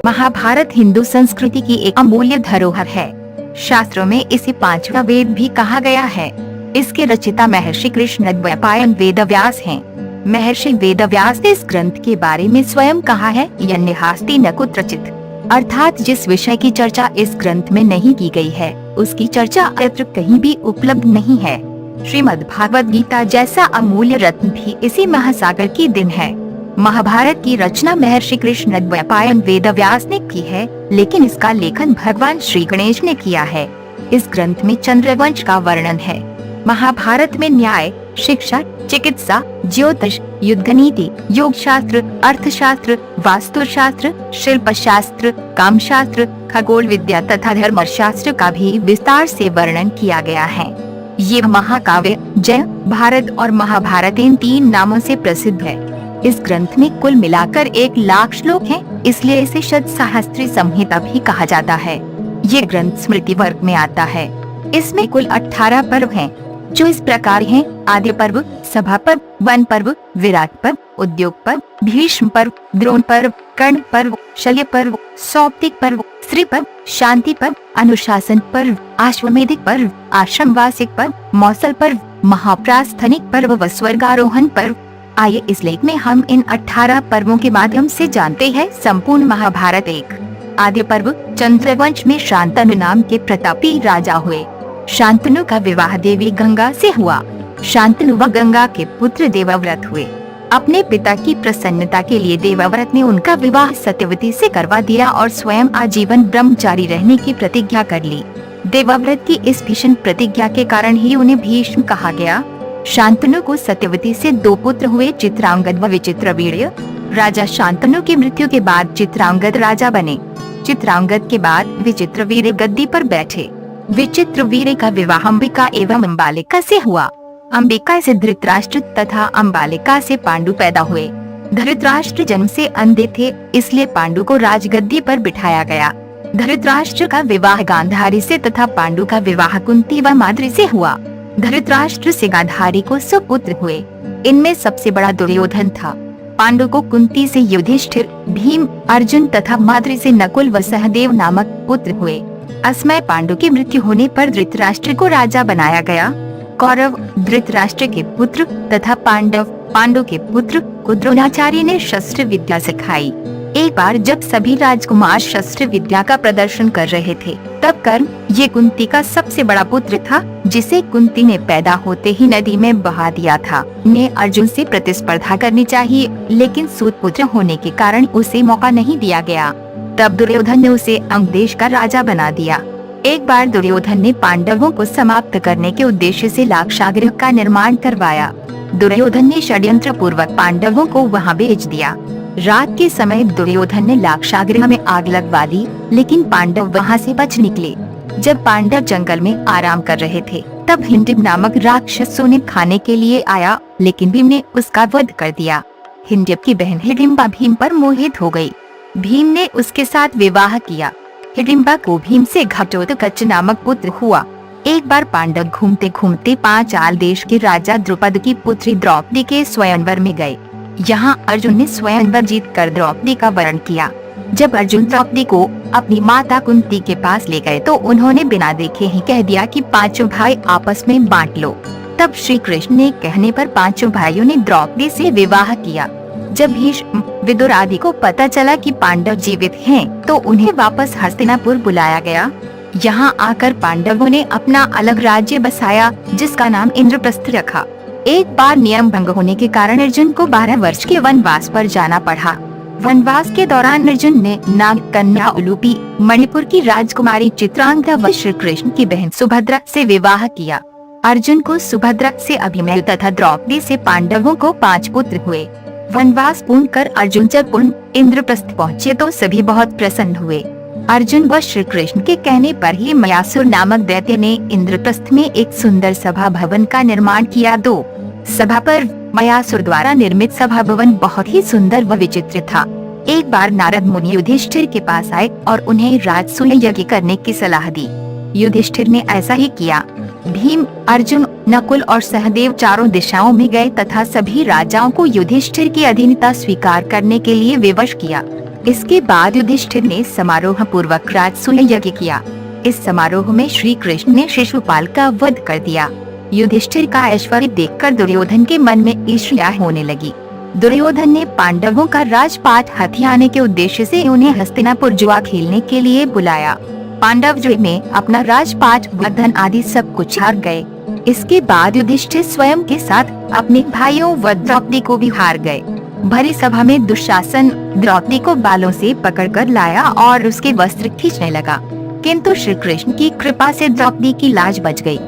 महाभारत हिंदू संस्कृति की एक अमूल्य धरोहर है। शास्त्रों में इसे पांचवा वेद भी कहा गया है। इसके रचिता महर्षि कृष्णद्वैपायन वेदव्यास हैं। महर्षि वेदव्यास ने इस ग्रंथ के बारे में स्वयं कहा है, यन्नेहास्ति न कुत्रचित्, अर्थात जिस विषय की चर्चा इस ग्रंथ में नहीं की गई है उसकी चर्चा अन्यत्र कहीं भी उपलब्ध नहीं है। श्रीमद्भागवत गीता जैसा अमूल्य रत्न भी इसी महासागर की देन है। महाभारत की रचना महर्षि कृष्णद्वैपायन वेदव्यास ने की है, लेकिन इसका लेखन भगवान श्री गणेश ने किया है। इस ग्रंथ में चंद्रवंश का वर्णन है। महाभारत में न्याय, शिक्षा, चिकित्सा, ज्योतिष, युद्ध नीति, योग शास्त्र, अर्थशास्त्र, वास्तुशास्त्र, शिल्प शास्त्र, काम शास्त्र, खगोल विद्या तथा धर्म शास्त्र का भी विस्तार से वर्णन किया गया है। ये महाकाव्य जय, भारत और महाभारत इन 3 नामों से प्रसिद्ध है। इस ग्रंथ में कुल मिलाकर 1,00,000 श्लोक हैं, इसलिए इसे शतसहस्त्री संहिता भी कहा जाता है। ये ग्रंथ स्मृति वर्ग में आता है। इसमें कुल 18 पर्व हैं, जो इस प्रकार हैं: आदि पर्व, सभा पर्व, वन पर्व, विराट पर्व, उद्योग पर्व, भीष्म पर्व, द्रोण पर्व, कर्ण पर्व, शल्य पर्व, सौप्तिक पर्व, स्त्री पर्व, शांति पर्व, अनुशासन पर्व, आश्वमेधिक पर्व, आश्रमवासिक पर्व, मौसल पर्व, महाप्रास्थनिक पर्व व स्वर्गारोहण पर्व। आइए इस लेख में हम इन 18 पर्वों के माध्यम से जानते हैं संपूर्ण महाभारत। आदि पर्व, चंद्रवंश में शांतनु नाम के प्रतापी राजा हुए। शांतनु का विवाह देवी गंगा से हुआ। शांतनु व गंगा के पुत्र देवव्रत हुए। अपने पिता की प्रसन्नता के लिए देवव्रत ने उनका विवाह सत्यवती से करवा दिया और स्वयं आजीवन ब्रह्मचारी रहने की प्रतिज्ञा कर ली। देवव्रत की इस भीषण प्रतिज्ञा के कारण ही उन्हें भीष्म कहा गया। शांतनु को सत्यवती से 2 पुत्र हुए, चित्रांगद व विचित्रवीर्य। राजा शांतनु की मृत्यु के बाद चित्रांगद राजा बने। चित्रांगद के बाद विचित्रवीर्य गद्दी पर बैठे। विचित्रवीर्य का विवाह अंबिका एवं अंबालिका से हुआ। अंबिका से धृतराष्ट्र तथा अंबालिका से पांडु पैदा हुए। धृतराष्ट्र जन्म से अंधे थे, इसलिए पांडु को राजगद्दी पर बिठाया गया। धृतराष्ट्र का विवाह गांधारी से तथा पांडु का विवाह कुंती व माद्री से हुआ। धृतराष्ट्र से गांधारी को सुपुत्र हुए। इनमें सबसे बड़ा दुर्योधन था। पांडु को कुंती से युधिष्ठिर, भीम, अर्जुन तथा माद्री से नकुल व सहदेव नामक पुत्र हुए। असमय पांडु की मृत्यु होने पर धृतराष्ट्र को राजा बनाया गया। कौरव धृतराष्ट्र के पुत्र तथा पांडव पांडु के पुत्र को द्रोणाचार्य ने शस्त्र विद्या सिखाई। एक बार जब सभी राजकुमार शस्त्र विद्या का प्रदर्शन कर रहे थे, तब कर्ण, ये कुंती का सबसे बड़ा पुत्र था, जिसे कुंती ने पैदा होते ही नदी में बहा दिया था, ने अर्जुन से प्रतिस्पर्धा करनी चाहिए, लेकिन सूत पुत्र होने के कारण उसे मौका नहीं दिया गया। तब दुर्योधन ने उसे अंग देश का राजा बना दिया। एक बार दुर्योधन ने पांडवों को समाप्त करने के उद्देश्य से लाक्षागृह का निर्माण करवाया। दुर्योधन ने षड्यंत्र पूर्वक पांडवों को वहां भेज दिया। रात के समय दुर्योधन ने लाक्षागृह में आग लगवा दी, लेकिन पांडव वहां से बच निकले। जब पांडव जंगल में आराम कर रहे थे, तब हिंडिब नामक राक्षस उन्हें खाने के लिए आया, लेकिन भीम ने उसका वध कर दिया। हिंडिब की बहन हिडिंबा भीम पर मोहित हो गई। भीम ने उसके साथ विवाह किया। हिडिंबा को भीम से घटोत्कच नामक पुत्र हुआ। एक बार पांडव घूमते घूमते पांचाल देश के राजा द्रुपद की पुत्री द्रौपदी के स्वयंवर में गए। यहाँ अर्जुन ने स्वयंवर जीतकर द्रौपदी का वरण किया। जब अर्जुन द्रौपदी को अपनी माता कुंती के पास ले गए, तो उन्होंने बिना देखे ही कह दिया कि 5 भाई आपस में बांट लो। तब श्री कृष्ण ने कहने पर 5 भाइयों ने द्रौपदी से विवाह किया। जब भीष्म, विदुर आदि को पता चला कि पांडव जीवित हैं, तो उन्हें वापस हस्तिनापुर बुलाया गया। यहाँ आकर पांडवों ने अपना अलग राज्य बसाया, जिसका नाम इंद्रप्रस्थ रखा। एक बार नियम भंग होने के कारण अर्जुन को 12 वर्ष के वनवास पर जाना पड़ा। वनवास के दौरान अर्जुन ने नाग कन्या उलूपी, मणिपुर की राजकुमारी चित्रांगदा व श्री कृष्ण की बहन सुभद्रा से विवाह किया। अर्जुन को सुभद्रा से अभिमन्यु तथा द्रौपदी से पांडवों को 5 पुत्र हुए। वनवास पूर्ण कर अर्जुन जब इंद्रप्रस्थ पहुँचे, तो सभी बहुत प्रसन्न हुए। अर्जुन व श्री कृष्ण के कहने पर ही मयासुर नामक दैत्य ने इंद्रप्रस्थ में एक सुंदर सभा भवन का निर्माण किया। 2 सभा पर मयासुर द्वारा निर्मित सभा भवन बहुत ही सुंदर व विचित्र था। एक बार नारद मुनि युधिष्ठिर के पास आए और उन्हें राजसूय यज्ञ करने की सलाह दी। युधिष्ठिर ने ऐसा ही किया। भीम, अर्जुन, नकुल और सहदेव चारों दिशाओं में गए तथा सभी राजाओं को युधिष्ठिर की अधीनता स्वीकार करने के लिए विवश किया। इसके बाद युधिष्ठिर ने समारोह पूर्वक राजसूय यज्ञ किया। इस समारोह में श्री कृष्ण ने शिशुपाल का वध कर दिया। युधिष्ठिर का ऐश्वर्य देखकर दुर्योधन के मन में ईर्ष्या होने लगी। दुर्योधन ने पांडवों का राजपाट हथियाने के उद्देश्य से उन्हें हस्तिनापुर जुआ खेलने के लिए बुलाया। पांडव जुए में अपना राजपाट व धन आदि सब कुछ हार गए। इसके बाद युधिष्ठिर स्वयं के साथ अपने भाइयों व द्रौपदी को भी हार गए। भरी सभा में दुशासन द्रौपदी को बालों से पकड़कर लाया और उसके वस्त्र खींचने लगा, किंतु श्री कृष्ण की कृपा से द्रौपदी की लाज बच गई।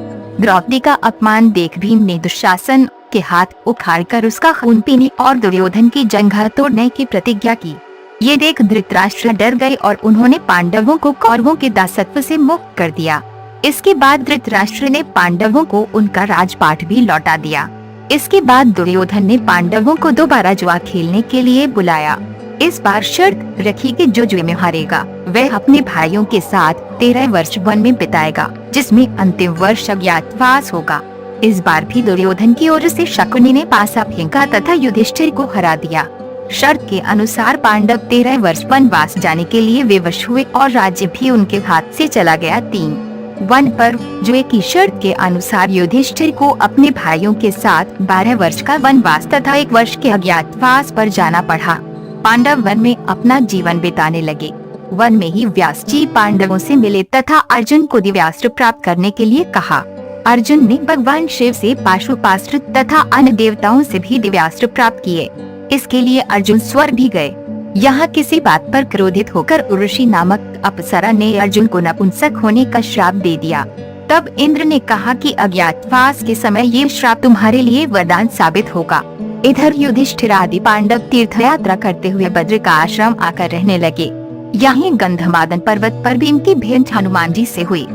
द्रौपदी का अपमान देख भीम ने दुशासन के हाथ उखाड़कर उसका खून पीने और दुर्योधन की जंघा तोड़ने की प्रतिज्ञा की। ये देख धृतराष्ट्र डर गए और उन्होंने पांडवों को कौरवों के दासत्व से मुक्त कर दिया। इसके बाद धृतराष्ट्र ने पांडवों को उनका राजपाट भी लौटा दिया। इसके बाद दुर्योधन ने पांडवों को दोबारा जुआ खेलने के लिए बुलाया। इस बार शर्त रखी कि जो जुए में हारेगा वह अपने भाइयों के साथ 13 वर्ष वन में बिताएगा, जिसमें अंतिम वर्ष अज्ञातवास होगा। इस बार भी दुर्योधन की ओर से शकुनी ने पासा फेंका तथा युधिष्ठिर को हरा दिया। शर्त के अनुसार पांडव 13 वर्ष वनवास जाने के लिए विवश हुए और राज्य भी उनके हाथ से चला गया। 3 वन पर्व जुए की शर्त के अनुसार युधिष्ठिर को अपने भाइयों के साथ 12 वर्ष का वनवास तथा 1 वर्ष के अज्ञातवास पर जाना पड़ा। पांडव वन में अपना जीवन बिताने लगे। वन में ही व्यास जी पांडवों से मिले तथा अर्जुन को दिव्यास्त्र प्राप्त करने के लिए कहा। अर्जुन ने भगवान शिव से पाशुपास्त्र तथा अन्य देवताओं से भी दिव्यास्त्र प्राप्त किए। इसके लिए अर्जुन स्वर्ग भी गए। यहाँ किसी बात पर क्रोधित होकर उर्वशी नामक अप्सरा ने अर्जुन को नपुंसक होने का श्राप दे दिया। तब इंद्र ने कहा कि अज्ञातवास के समय ये श्राप तुम्हारे लिए वरदान साबित होगा। इधर युधिष्ठिर आदि पांडव तीर्थ यात्रा करते हुए बद्र का आश्रम आकर रहने लगे। यहीं गंधमादन पर्वत पर भीम की भेंट हनुमान जी से हुई।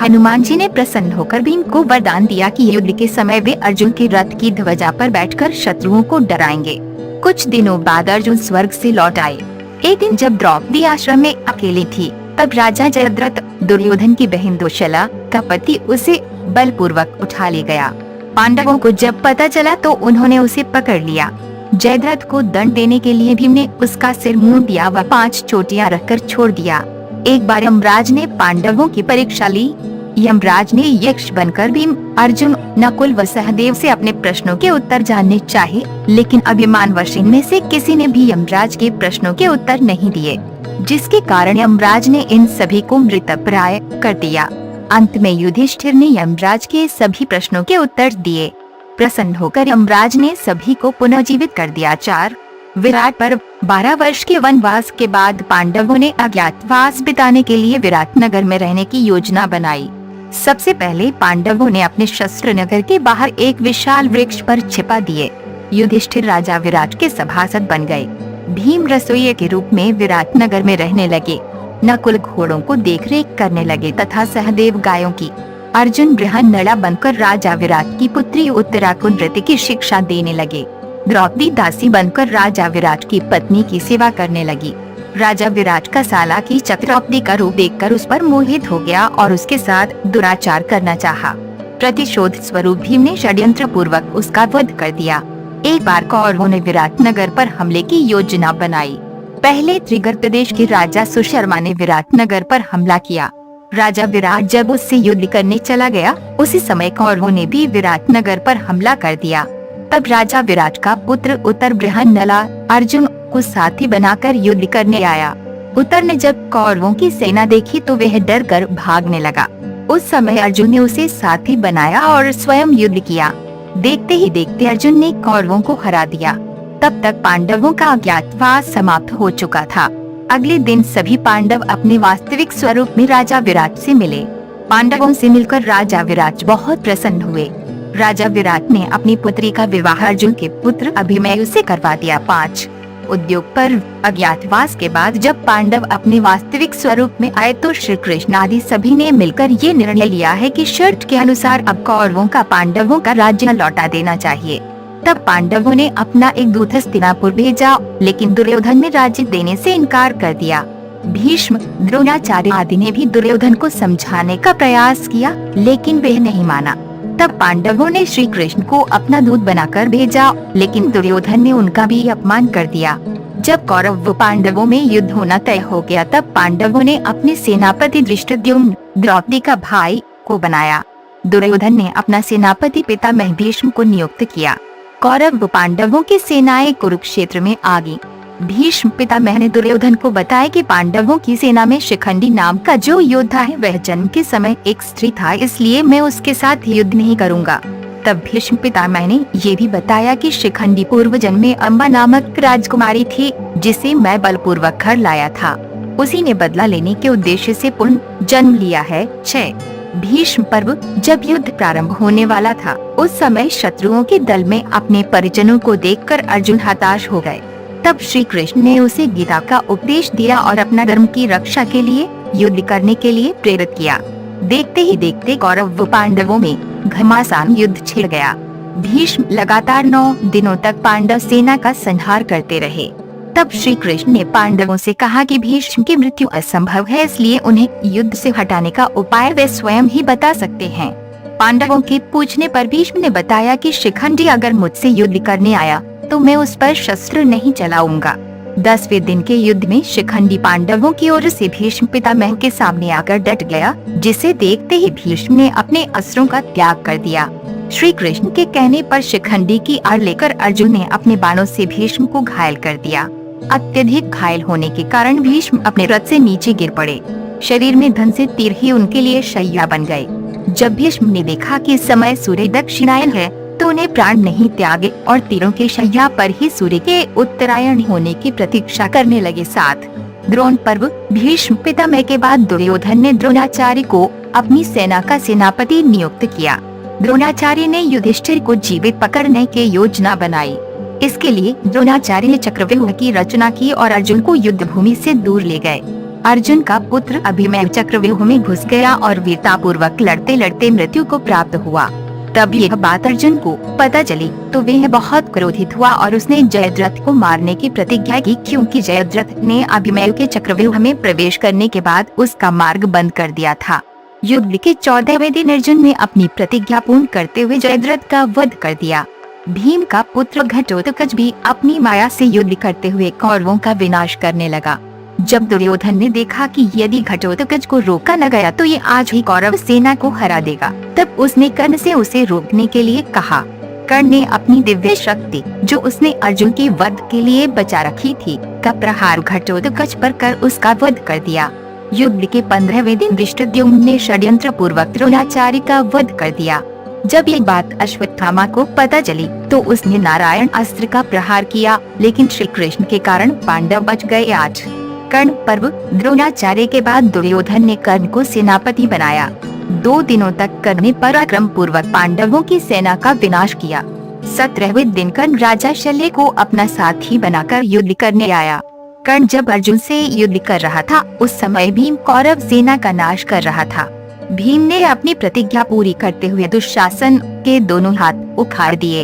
हनुमान जी ने प्रसन्न होकर भीम को वरदान दिया कि युद्ध के समय वे अर्जुन के रथ की ध्वजा पर बैठकर शत्रुओं को डराएंगे। कुछ दिनों बाद अर्जुन स्वर्ग से लौट आए। एक दिन जब द्रौपदी आश्रम में अकेली थी, तब राजा जयद्रथ दुर्योधन की बहन दुश्शला का पति उसे बलपूर्वक उठा ले गया। पांडवों को जब पता चला तो उन्होंने उसे पकड़ लिया। जयद्रथ को दंड देने के लिए भीम ने उसका सिर मुंड दिया व 5 चोटियां रखकर छोड़ दिया। एक बार यमराज ने पांडवों की परीक्षा ली। यमराज ने यक्ष बनकर भीम, अर्जुन, नकुल व सहदेव से अपने प्रश्नों के उत्तर जानने चाहे, लेकिन अभिमानवश इनमें से किसी ने भी यमराज के प्रश्नों के उत्तर नहीं दिए, जिसके कारण यमराज ने इन सभी को मृतप्राय कर दिया। अंत में युधिष्ठिर ने यमराज के सभी प्रश्नों के उत्तर दिए। प्रसन्न होकर यमराज ने सभी को पुनः जीवित कर दिया। 4 विराट पर्व 12 वर्ष के वनवास के बाद पांडवों ने अज्ञातवास बिताने के लिए विराट नगर में रहने की योजना बनाई। सबसे पहले पांडवों ने अपने शस्त्र नगर के बाहर एक विशाल वृक्ष पर छिपा दिए। युधिष्ठिर राजा विराट के सभासद बन गए। भीम रसोइये के रूप में विराट नगर में रहने लगे। नकुल घोड़ों को देखरेख करने लगे तथा सहदेव गायों की। अर्जुन बृहन्नला बनकर राजा विराट की पुत्री उत्तरा को नृत्य की शिक्षा देने लगे। द्रौपदी दासी बनकर राजा विराट की पत्नी की सेवा करने लगी। राजा विराट का साला की द्रौपदी का रूप देखकर उस पर मोहित हो गया और उसके साथ दुराचार करना चाहा। प्रतिशोध स्वरूप भीम ने षड्यंत्र पूर्वक उसका वध कर दिया। एक बार कौरवों ने विराट नगर पर हमले की योजना बनाई। पहले त्रिगर प्रदेश के राजा सुशर्मा ने विराट नगर पर हमला किया। राजा विराट जब उससे युद्ध करने चला गया, उसी समय कौरवों ने भी विराट नगर पर हमला कर दिया। तब राजा विराट का पुत्र उत्तर बृहन्नला अर्जुन को साथी बनाकर युद्ध करने आया। उत्तर ने जब कौरवों की सेना देखी तो वह डर कर भागने लगा। उस समय अर्जुन ने उसे साथी बनाया और स्वयं युद्ध किया। देखते ही देखते अर्जुन ने कौरवों को हरा दिया। तब तक पांडवों का अज्ञातवास समाप्त हो चुका था। अगले दिन सभी पांडव अपने वास्तविक स्वरूप में राजा विराट से मिले। पांडवों से मिलकर राजा विराट बहुत प्रसन्न हुए। राजा विराट ने अपनी पुत्री का विवाह अर्जुन के पुत्र अभिमन्यु से करवा दिया। 5 उद्योग पर्व अज्ञातवास के बाद जब पांडव अपने वास्तविक स्वरूप में आए तो श्री कृष्ण आदि सभी ने मिलकर ये निर्णय लिया है कि शर्त के अनुसार अब कौरवों का पांडवों का राज्य लौटा देना चाहिए। तब पांडवों ने अपना एक दूत हस्तिनापुर भेजा, लेकिन दुर्योधन ने राज्य देने से इनकार कर दिया। भीष्म, द्रोणाचार्य आदि ने भी दुर्योधन को समझाने का प्रयास किया, लेकिन वह नहीं माना। तब पांडवों ने श्री कृष्ण को अपना दूत बनाकर भेजा, लेकिन दुर्योधन ने उनका भी अपमान कर दिया। जब कौरव व पांडवों में युद्ध होना तय हो गया तब पांडवों ने अपने सेनापति धृष्टद्युम्न, द्रौपदी का भाई, को बनाया। दुर्योधन ने अपना सेनापति पितामह भीष्म को नियुक्त किया। कौरव व पांडवों की सेनाएं कुरुक्षेत्र में आ गईं। भीष्म पितामह ने दुर्योधन को बताया कि पांडवों की सेना में शिखंडी नाम का जो योद्धा है वह जन्म के समय एक स्त्री था, इसलिए मैं उसके साथ युद्ध नहीं करूंगा। तब भीष्म पितामह ने ये भी बताया कि शिखंडी पूर्व जन्म में अम्बा नामक राजकुमारी थी, जिसे मैं बलपूर्वक घर लाया था। उसी ने बदला लेने के उद्देश्य से पुनः जन्म लिया है। 6 भीष्म पर्व। जब युद्ध प्रारंभ होने वाला था उस समय शत्रुओं के दल में अपने परिजनों को देखकर अर्जुन हताश हो गए। तब श्री कृष्ण ने उसे गीता का उपदेश दिया और अपना धर्म की रक्षा के लिए युद्ध करने के लिए प्रेरित किया। देखते ही देखते कौरव व पांडवों में घमासान युद्ध छिड़ गया। भीष्म लगातार 9 दिनों तक पांडव सेना का संहार करते रहे। तब श्री कृष्ण ने पांडवों से कहा कि भीष्म की मृत्यु असंभव है, इसलिए उन्हें युद्ध से हटाने का उपाय वे स्वयं ही बता सकते हैं। पांडवों के पूछने पर भीष्म ने बताया कि शिखंडी अगर मुझसे युद्ध करने आया तो मैं उस पर शस्त्र नहीं चलाऊंगा। 10वें दिन के युद्ध में शिखंडी पांडवों की ओर से भीष्म पितामह के सामने आकर डट गया, जिसे देखते ही भीष्म ने अपने अस्त्रों का त्याग कर दिया। श्री कृष्ण के कहने पर शिखंडी की आड़ लेकर अर्जुन ने अपने बाणों से भीष्म को घायल कर दिया। अत्यधिक घायल होने के कारण भीष्म अपने रथ से नीचे गिर पड़े। शरीर में धन से तीर ही उनके लिए शैया बन गए। जब भीष्म ने देखा कि इस समय सूर्य दक्षिणायन है तो उन्हें प्राण नहीं त्यागे और तीरों के शैया पर ही सूर्य के उत्तरायण होने की प्रतीक्षा करने लगे। 7 द्रोण पर्व। भीष्म पितामह के बाद दुर्योधन ने द्रोणाचार्य को अपनी सेना का सेनापति नियुक्त किया। द्रोणाचार्य ने युधिष्ठिर को जीवित पकड़ने की योजना बनाई। इसके लिए द्रोणाचार्य ने चक्रव्यूह की रचना की और अर्जुन को युद्ध भूमि से दूर ले गए। अर्जुन का पुत्र अभिमन्यु चक्रव्यूह में घुस गया और वीरतापूर्वक लड़ते लड़ते मृत्यु को प्राप्त हुआ। तब यह बात अर्जुन को पता चली तो वह बहुत क्रोधित हुआ और उसने जयद्रथ को मारने की प्रतिज्ञा की, क्योंकि जयद्रथ ने अभिमन्यु के चक्रव्यूह में प्रवेश करने के बाद उसका मार्ग बंद कर दिया था। युद्ध के 14वें दिन अर्जुन ने अपनी प्रतिज्ञा पूर्ण करते हुए जयद्रथ का वध कर दिया। भीम का पुत्र घटोत्कच भी अपनी माया से युद्ध करते हुए कौरवों का विनाश करने लगा। जब दुर्योधन ने देखा कि यदि घटोत्कच को रोका न गया तो ये आज ही कौरव सेना को हरा देगा, तब उसने कर्ण से उसे रोकने के लिए कहा। कर्ण ने अपनी दिव्य शक्ति जो उसने अर्जुन के वध के लिए बचा रखी थी का प्रहार घटोत्कच पर कर उसका वध कर दिया। युद्ध के 15वें दिन धृष्टद्युम्न ने षड्यंत्र पूर्वक द्रोणाचार्य का वध कर दिया। जब ये बात अश्वत्थामा को पता चली तो उसने नारायण अस्त्र का प्रहार किया, लेकिन श्री कृष्ण के कारण पांडव बच गए। 8 कर्ण पर्व। द्रोणाचार्य के बाद दुर्योधन ने कर्ण को सेनापति बनाया। 2 दिनों तक कर्ण ने पराक्रम पूर्वक पांडवों की सेना का विनाश किया। 17वें दिन कर्ण राजा शल्य को अपना साथी बनाकर युद्ध करने आया। कर्ण जब अर्जुन से युद्ध कर रहा था उस समय भीम कौरव सेना का नाश कर रहा था। भीम ने अपनी प्रतिज्ञा पूरी करते हुए दुशासन के दोनों हाथ उखाड़ दिए।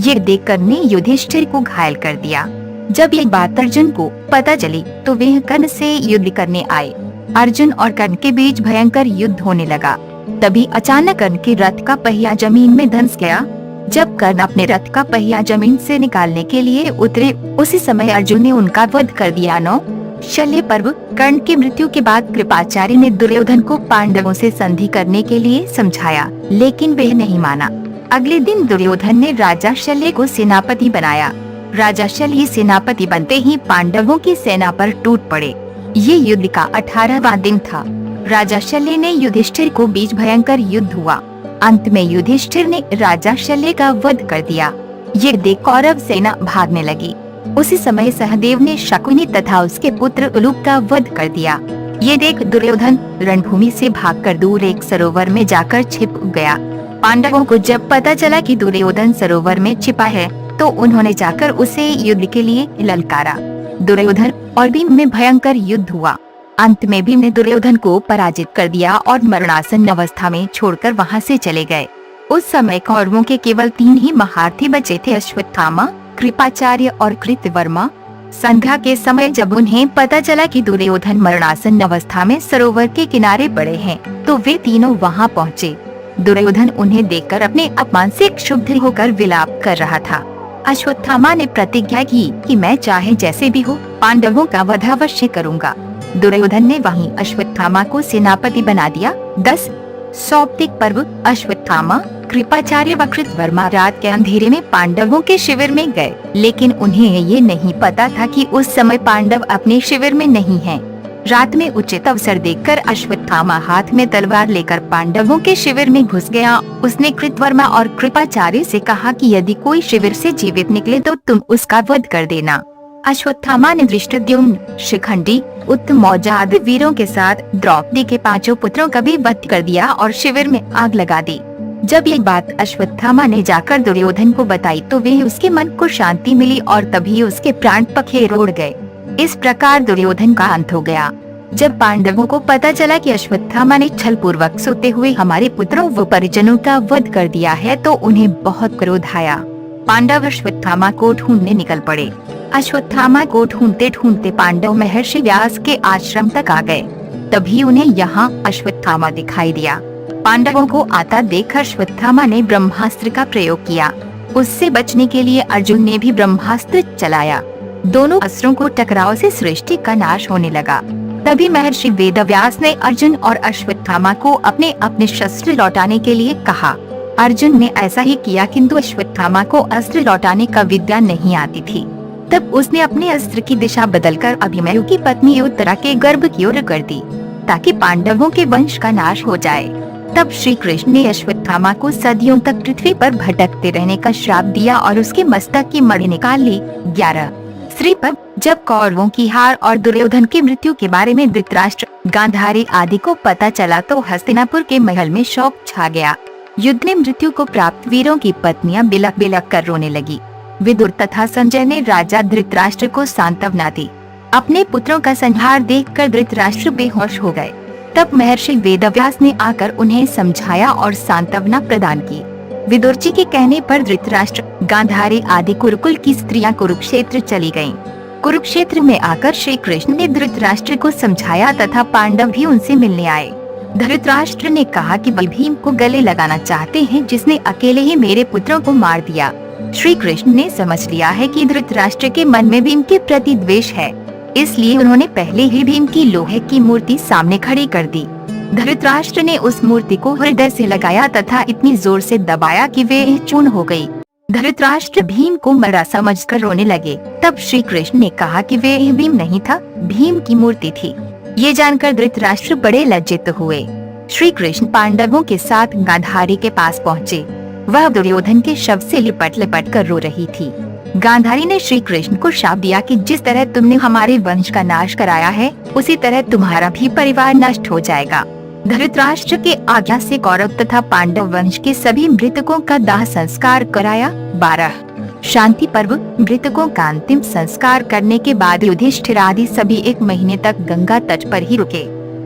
ये देखकर ने युधिष्ठिर को घायल कर दिया। जब ये बात अर्जुन को पता चली तो वे कर्ण से युद्ध करने आए। अर्जुन और कर्ण के बीच भयंकर युद्ध होने लगा। तभी अचानक कर्ण के रथ का पहिया जमीन में धंस गया। जब कर्ण अपने रथ का पहिया जमीन से निकालने के लिए उतरे उसी समय अर्जुन ने उनका वध कर दिया। 9 शल्य पर्व। कर्ण की मृत्यु के बाद कृपाचार्य ने दुर्योधन को पांडवों से संधि करने के लिए समझाया, लेकिन वह नहीं माना। अगले दिन दुर्योधन ने राजा शल्य को सेनापति बनाया। राजा शल्य सेनापति बनते ही पांडवों की सेना पर टूट पड़े। ये युद्ध का 18वां दिन था। राजा शल्य ने युधिष्ठिर को बीच भयंकर युद्ध हुआ। अंत में युधिष्ठिर ने राजा शल्य का वध कर दिया। ये देख कौरव सेना भागने लगी। उसी समय सहदेव ने शकुनी तथा उसके पुत्र उलूक का वध कर दिया। ये देख दुर्योधन रणभूमि से भागकर दूर एक सरोवर में जाकर छिप गया। पांडवों को जब पता चला कि दुर्योधन सरोवर में छिपा है तो उन्होंने जाकर उसे युद्ध के लिए ललकारा। दुर्योधन और भीम में भयंकर युद्ध हुआ। अंत में भीम ने दुर्योधन को पराजित कर दिया और मरणासन अवस्था में छोड़कर वहां से चले गए। उस समय कौरवों के केवल 3 ही महारथी बचे थे, अश्वत्थामा, कृपाचार्य और कृतवर्मा। संध्या के समय जब उन्हें पता चला कि दुर्योधन मरणासन अवस्था में सरोवर के किनारे पड़े हैं तो वे तीनों वहां पहुंचे। दुर्योधन उन्हें देखकर अपने अपमान से क्षुब्ध होकर विलाप कर रहा था। अश्वत्थामा ने प्रतिज्ञा की कि मैं चाहे जैसे भी हो पांडवों का वध अवश्य करूंगा। दुर्योधन ने वहीं अश्वत्थामा को सेनापति बना दिया। 10 सौप्तिक पर्व। अश्वत्थामा, कृपाचार्य व कृतवर्मा रात के अंधेरे में पांडवों के शिविर में गए, लेकिन उन्हें ये नहीं पता था कि उस समय पांडव अपने शिविर में नहीं हैं। रात में उचित अवसर देखकर अश्वत्थामा हाथ में तलवार लेकर पांडवों के शिविर में घुस गया। उसने कृतवर्मा और कृपाचार्य से कहा कि यदि कोई शिविर से जीवित निकले तो तुम उसका वध कर देना। अश्वत्थामा ने धृष्टद्युम्न, शिखंडी, उत्तमौजा आदि वीरों के साथ द्रौपदी के 5 पुत्रों का भी वध कर दिया और शिविर में आग लगा दी। जब ये बात अश्वत्थामा ने जाकर दुर्योधन को बताई तो वे उसके मन को शांति मिली और तभी उसके प्राण पखेर उड़ गए। इस प्रकार दुर्योधन का अंत हो गया। जब पांडवों को पता चला कि अश्वत्थामा ने छल पूर्वक सोते हुए हमारे पुत्रों व परिजनों का वध कर दिया है तो उन्हें बहुत क्रोध आया। पांडव अश्वत्थामा को ढूंढने निकल पड़े। अश्वत्थामा को ढूंढते ढूंढते पांडव महर्षि व्यास के आश्रम तक आ गए। तभी उन्हें यहाँ अश्वत्थामा दिखाई दिया। पांडवों को आता देख अश्वत्थामा ने ब्रह्मास्त्र का प्रयोग किया। उससे बचने के लिए अर्जुन ने भी ब्रह्मास्त्र चलाया। दोनों अस्त्रों को टकराव से सृष्टि का नाश होने लगा। तभी महर्षि वेदव्यास ने अर्जुन और अश्वत्थामा को अपने अपने शस्त्र लौटाने के लिए कहा। अर्जुन ने ऐसा ही किया, किंतु अश्वत्थामा को अस्त्र लौटाने का विद्या नहीं आती थी। तब उसने अपने अस्त्र की दिशा बदलकर अभिमन्यु की पत्नी उत्तरा के गर्भ की ओर कर दी, ताकि पांडवों के वंश का नाश हो जाए। तब श्री कृष्ण ने अश्वत्थामा को सदियों तक पृथ्वी पर भटकते रहने का श्राप दिया और उसके मस्तक की मणि निकाल ली। 11 श्रीपद। जब कौरवों की हार और दुर्योधन की मृत्यु के बारे में धृतराष्ट्र, गांधारी आदि को पता चला तो हस्तिनापुर के महल में शोक छा गया। युद्ध में मृत्यु को प्राप्त वीरों की पत्नियां बिलख बिलख कर रोने लगी। विदुर तथा संजय ने राजा धृतराष्ट्र को सांत्वना दी। अपने पुत्रों का संहार देखकर धृतराष्ट्र बेहोश हो गए। तब महर्षि वेदव्यास ने आकर उन्हें समझाया और सांत्वना प्रदान की। विदुर जी के कहने पर धृतराष्ट्र, गांधारी आदि कुरुकुल की स्त्रियां कुरुक्षेत्र चली गयीं। कुरुक्षेत्र में आकर श्री कृष्ण ने धृतराष्ट्र को समझाया तथा पांडव भी उनसे मिलने आए। धृतराष्ट्र ने कहा कि वे भीम को गले लगाना चाहते हैं, जिसने अकेले ही मेरे पुत्रों को मार दिया। श्री कृष्ण ने समझ लिया है कि धृतराष्ट्र के मन में भीम के प्रति द्वेष है, इसलिए उन्होंने पहले ही भीम की लोहे की मूर्ति सामने खड़ी कर दी। धृतराष्ट्र ने उस मूर्ति को हृदय से लगाया तथा इतनी जोर से दबाया कि वे चूर्ण हो गई। धृतराष्ट्र भीम को मरा समझकर रोने लगे। तब श्री कृष्ण ने कहा कि वे भीम नहीं था, भीम की मूर्ति थी। ये जानकर धृतराष्ट्र बड़े लज्जित हुए। श्री कृष्ण पांडवों के साथ गांधारी के पास पहुँचे। वह दुर्योधन के शव से लिपट लिपट कर रो रही थी। गांधारी ने श्री कृष्ण को शाप दिया कि जिस तरह तुमने हमारे वंश का नाश कराया है, उसी तरह तुम्हारा भी परिवार नष्ट हो जाएगा। धृतराष्ट्र के आज्ञा से कौरव तथा पांडव वंश के सभी मृतकों का दाह संस्कार कराया। 12 शांति पर्व। मृतकों का अंतिम संस्कार करने के बाद युधिष्ठिर आदि सभी 1 महीने तक गंगा तट पर ही रुके।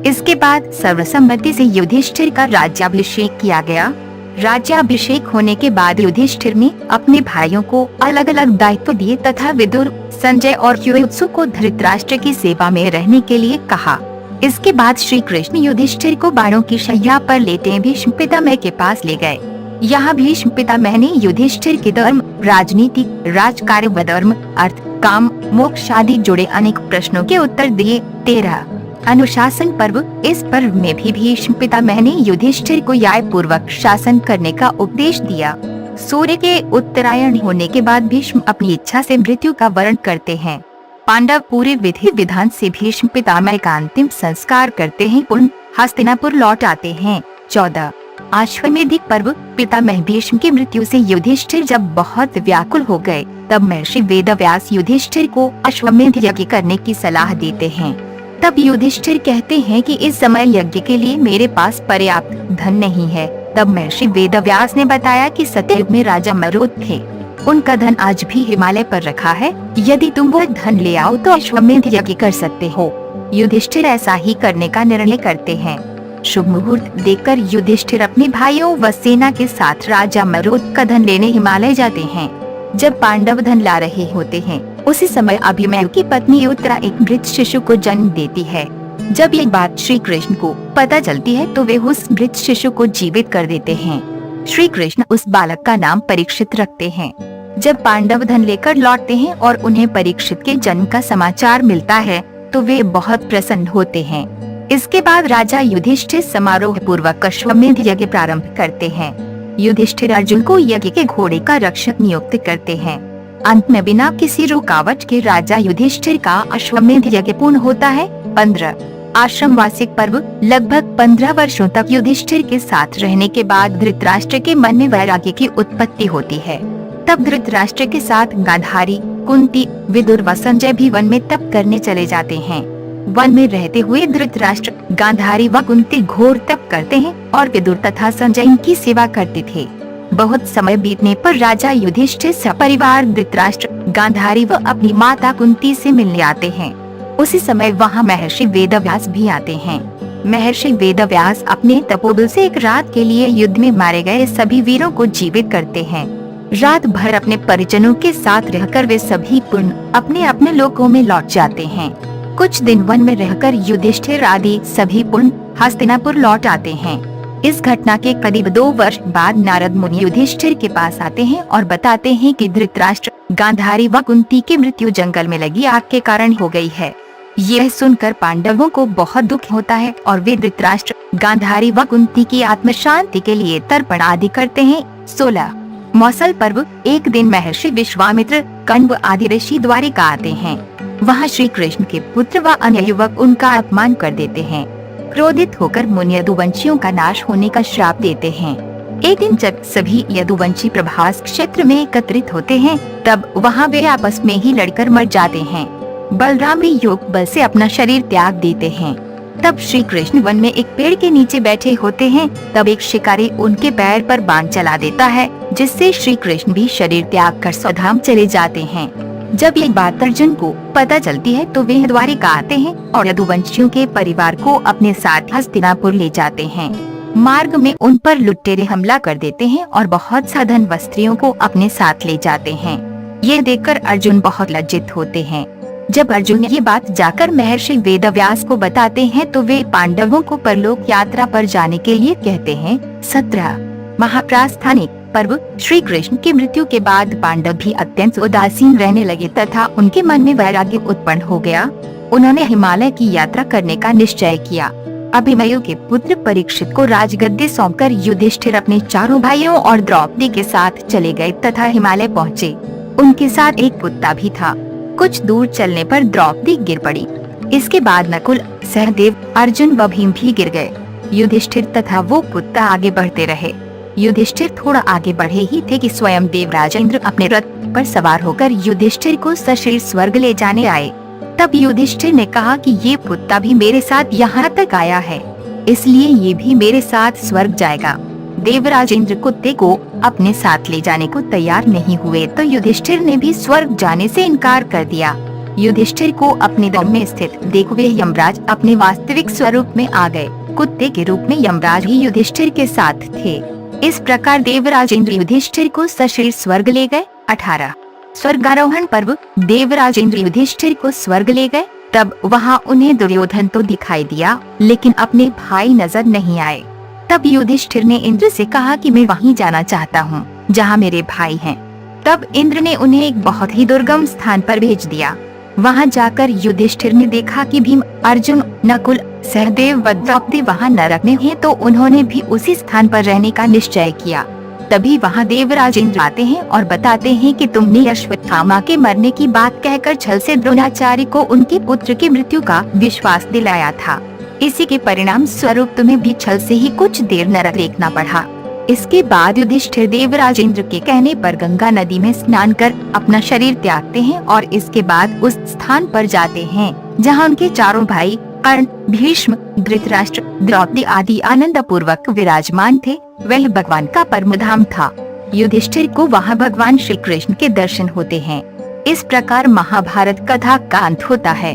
इसके बाद सर्वसम्मति से युधिष्ठिर का राज्याभिषेक किया गया। राज्याभिषेक होने के बाद युधिष्ठिर ने अपने भाइयों को अलग अलग दायित्व दिए तथा विदुर, संजय और युयुत्सु को धृतराष्ट्र की सेवा में रहने के लिए कहा। इसके बाद श्री कृष्ण युधिष्ठिर को बाणों की शैया पर लेटे भीष्म पितामह के पास ले गए। यहाँ भीष्म पितामह ने युधिष्ठिर के धर्म, राजनीति, राजकार्य व धर्म, अर्थ, काम, मोक्ष आदि जुड़े अनेक प्रश्नों के उत्तर दिए। 13 अनुशासन पर्व। इस पर्व में भी भीष्म पितामह ने युधिष्ठिर को न्याय पूर्वक शासन करने का उपदेश दिया। सूर्य के उत्तरायण होने के बाद भीष्म अपनी इच्छा से मृत्यु का वरण करते हैं। पांडव पूरे विधि विधान से भीष्म पितामह का अंतिम संस्कार करते हैं, पुनः हस्तिनापुर लौट आते हैं। 14 अश्वमेधिक पर्व। पितामह भीष्म की मृत्यु से युधिष्ठिर जब बहुत व्याकुल हो गए, तब महर्षि वेदव्यास युधिष्ठिर को अश्वमेध यज्ञ करने की सलाह देते हैं। तब युधिष्ठिर कहते हैं कि इस समय यज्ञ के लिए मेरे पास पर्याप्त धन नहीं है। तब महर्षि वेदव्यास ने बताया कि सत्ययुग में राजा मरुद थे, उनका धन आज भी हिमालय पर रखा है। यदि तुम वो धन ले आओ तो अश्वमेध यज्ञ कर सकते हो। युधिष्ठिर ऐसा ही करने का निर्णय करते हैं। शुभ मुहूर्त देखकर युधिष्ठिर अपने भाइयों व सेना के साथ राजा मरुद का धन लेने हिमालय जाते हैं। जब पांडव धन ला रहे होते हैं, उसी समय अभिमन्यु की पत्नी उत्तरा एक मृत शिशु को जन्म देती है। जब ये बात श्री कृष्ण को पता चलती है तो वे उस मृत शिशु को जीवित कर देते हैं। श्री कृष्ण उस बालक का नाम परीक्षित रखते हैं। जब पांडव धन लेकर लौटते हैं और उन्हें परीक्षित के जन्म का समाचार मिलता है तो वे बहुत प्रसन्न होते हैं। इसके बाद राजा युधिष्ठिर समारोह पूर्वक अश्वमेध यज्ञ प्रारंभ करते हैं। युधिष्ठिर अर्जुन को यज्ञ के घोड़े का रक्षक नियुक्त करते हैं। अंत में बिना किसी रुकावट के राजा युधिष्ठिर का अश्वमेध यज्ञ पूर्ण होता है। 15 आश्रम वार्षिक पर्व। लगभग 15 वर्षों तक युधिष्ठिर के साथ रहने के बाद धृतराष्ट्र के मन में वैराग्य की उत्पत्ति होती है। तब धृतराष्ट्र के साथ गांधारी, कुंती, विदुर व संजय भी वन में तप करने चले जाते हैं। वन में रहते हुए धृतराष्ट्र, गांधारी व कुंती घोर तप करते हैं और विदुर तथा संजय इनकी सेवा करते थे। बहुत समय बीतने पर राजा युधिष्ठिर सपरिवार धृतराष्ट्र, गांधारी व अपनी माता कुंती से मिलने आते हैं। उसी समय वहां महर्षि वेदव्यास भी आते हैं। महर्षि वेदव्यास अपने तपोबल से एक रात के लिए युद्ध में मारे गए सभी वीरों को जीवित करते हैं। रात भर अपने परिजनों के साथ रहकर वे सभी पुण्य अपने अपने लोकों में लौट जाते हैं। कुछ दिन वन में रहकर युधिष्ठिर आदि सभी पुण्य हस्तिनापुर लौट आते हैं। इस घटना के करीब 2 वर्ष बाद नारद मुनि युधिष्ठिर के पास आते हैं और बताते हैं कि धृतराष्ट्र, गांधारी व कुंती की मृत्यु जंगल में लगी आग के कारण हो गई है। यह सुनकर पांडवों को बहुत दुख होता है और वे धृतराष्ट्र, गांधारी व कुंती की आत्म शांति के लिए तर्पण आदि करते हैं। 16 मौसल पर्व। एक दिन महर्षि विश्वामित्र, कण्व आदि ऋषि द्वारिका आते हैं। वहाँ श्री कृष्ण के पुत्र व अन्य युवक उनका अपमान कर देते हैं। क्रोधित होकर मुनि यदुवंशियों का नाश होने का श्राप देते हैं। एक दिन जब सभी यदुवंशी प्रभास क्षेत्र में एकत्रित होते हैं तब वहाँ वे आपस में ही लड़कर मर जाते हैं। बलराम भी योग बल से अपना शरीर त्याग देते हैं। तब श्री कृष्ण वन में एक पेड़ के नीचे बैठे होते हैं। तब एक शिकारी उनके पैर पर बाण चला देता है, जिससे श्री कृष्ण भी शरीर त्याग कर स्वधाम चले जाते हैं। जब ये बात अर्जुन को पता चलती है तो वे द्वारिका आते हैं और यदुवंशियों के परिवार को अपने साथ हस्तिनापुर ले जाते हैं। मार्ग में उन पर लुटेरे हमला कर देते हैं और बहुत सा धन व स्त्रियों को अपने साथ ले जाते हैं। ये देखकर अर्जुन बहुत लज्जित होते हैं। जब अर्जुन ये बात जाकर महर्षि वेदव्यास को बताते हैं तो वे पांडवों को परलोक यात्रा पर जाने के लिए कहते हैं। 17 महाप्रास्थानिक पर्व। श्री कृष्ण की मृत्यु के बाद पांडव भी अत्यंत उदासीन रहने लगे तथा उनके मन में वैराग्य उत्पन्न हो गया। उन्होंने हिमालय की यात्रा करने का निश्चय किया। अभिमन्यु के पुत्र परीक्षित को राजगद्दी सौंपकर युधिष्ठिर अपने चारों भाइयों और द्रौपदी के साथ चले गए तथा हिमालय पहुँचे। उनके साथ एक कुत्ता भी था। कुछ दूर चलने पर द्रौपदी गिर पड़ी। इसके बाद नकुल, सहदेव, अर्जुन व भीम भी गिर गए। युधिष्ठिर तथा वो कुत्ता आगे बढ़ते रहे। युधिष्ठिर थोड़ा आगे बढ़े ही थे कि स्वयं देवराज इंद्र अपने रथ पर सवार होकर युधिष्ठिर को सशरीर स्वर्ग ले जाने आए। तब युधिष्ठिर ने कहा कि ये कुत्ता भी मेरे साथ यहाँ तक आया है, इसलिए ये भी मेरे साथ स्वर्ग जाएगा। देवराज इंद्र कुत्ते को अपने साथ ले जाने को तैयार नहीं हुए तो युधिष्ठिर ने भी स्वर्ग जाने से इनकार कर दिया। युधिष्ठिर को अपने दम में स्थित देख वे यमराज अपने वास्तविक स्वरूप में आ गए। कुत्ते के रूप में यमराज ही युधिष्ठिर के साथ थे। इस प्रकार देवराज इंद्र युधिष्ठिर को सशरीर स्वर्ग ले गए। 18 स्वर्गारोहण पर्व। देवराज इंद्र युधिष्ठिर को स्वर्ग ले गए। तब वहाँ उन्हें दुर्योधन तो दिखाई दिया लेकिन अपने भाई नजर नहीं आए। तब युधिष्ठिर ने इंद्र से कहा कि मैं वहीं जाना चाहता हूँ जहाँ मेरे भाई हैं। तब इंद्र ने उन्हें एक बहुत ही दुर्गम स्थान पर भेज दिया। वहाँ जाकर युधिष्ठिर ने देखा कि भीम, अर्जुन, नकुल, सहदेव व द्रौपदी वहाँ नरक में हैं, तो उन्होंने भी उसी स्थान पर रहने का निश्चय किया। तभी वहाँ देवराज इंद्र आते हैं और बताते हैं कि तुमने अश्वत्थामा के मरने की बात कहकर छल से द्रोणाचार्य को उनके पुत्र की मृत्यु का विश्वास दिलाया था। इसी के परिणाम स्वरूप तुम्हें भी छल से ही कुछ देर नरक देखना पड़ा। इसके बाद युधिष्ठिर देवराज इंद्र के कहने पर गंगा नदी में स्नान कर अपना शरीर त्यागते हैं और इसके बाद उस स्थान पर जाते हैं जहाँ उनके चारों भाई कर्ण, भीष्म, धृतराष्ट्र, द्रौपदी आदि आनंद पूर्वक विराजमान थे। वह भगवान का परम धाम था। युधिष्ठिर को वहाँ भगवान श्री कृष्ण के दर्शन होते हैं। इस प्रकार महाभारत कथा का अंत होता है।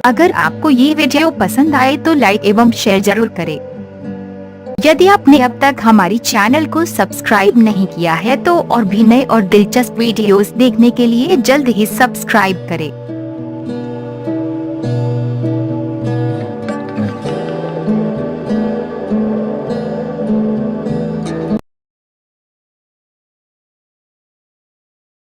अगर आपको ये वीडियो पसंद आए तो लाइक एवं शेयर जरूर करें। यदि आपने अब तक हमारी चैनल को सब्सक्राइब नहीं किया है तो और भी नए और दिलचस्प वीडियोस देखने के लिए जल्द ही सब्सक्राइब करें।